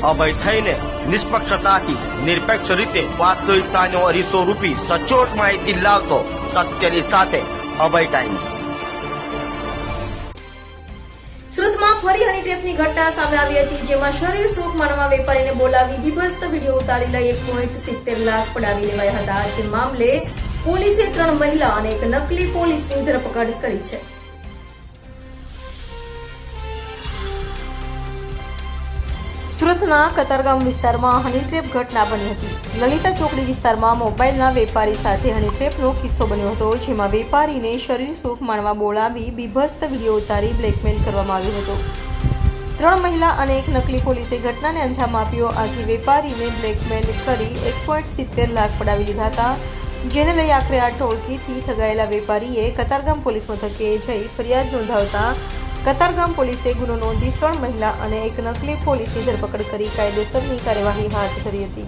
અભય થઈને નિષ્પક્ષતાથી નિરપેક્ષ રીતે વાસ્તવિકતાનો અરીસો રૂપી સચોટ માહિતી લાવતો સત્યની સાથે અભય ટાઈમ્સ। સુરતમાં ફરી હની ટ્રેપની ઘટના સામે આવી હતી, જેમાં શરીર સુખ માનવા વેપારીને બોલાવી બીભત્સ વિડીયો ઉતારી લઈ 1.70 લાખ પડાવી લેવાયા હતા। જે મામલે પોલીસે 3 મહિલા અને એક નકલી પોલીસની ધરપકડ કરી છે। સુરતના કતારગામ વિસ્તારમાં હની ટ્રેપ ઘટના બની હતી। લલિતા ચોકડી વિસ્તારમાં મોબાઈલના વેપારી સાથે હની ટ્રેપનો કિસ્સો બન્યો હતો, જેમાં વેપારીને શરીર સુખ માણવા બોલાવી બીભત્સ વિડીયો ઉતારી બ્લેકમેલ કરવામાં આવ્યો હતો। 3 મહિલા અને એક નકલી પોલીસે ઘટનાને અંજામ આપ્યો। આથી વેપારીને બ્લેકમેલ કરી 1.70 લાખ પડાવી લીધા હતા, જેને લઈ આખરે આ ટોળકીથી ઠગાયેલા વેપારીએ કતારગામ પોલીસ મથકે જઈ ફરિયાદ નોંધાવતા કતારગામ પોલીસે ગુનો નોંધી 3 મહિલા અને એક નકલી પોલીસની ધરપકડ કરી કાયદેસરની કાર્યવાહી હાથ ધરી હતી।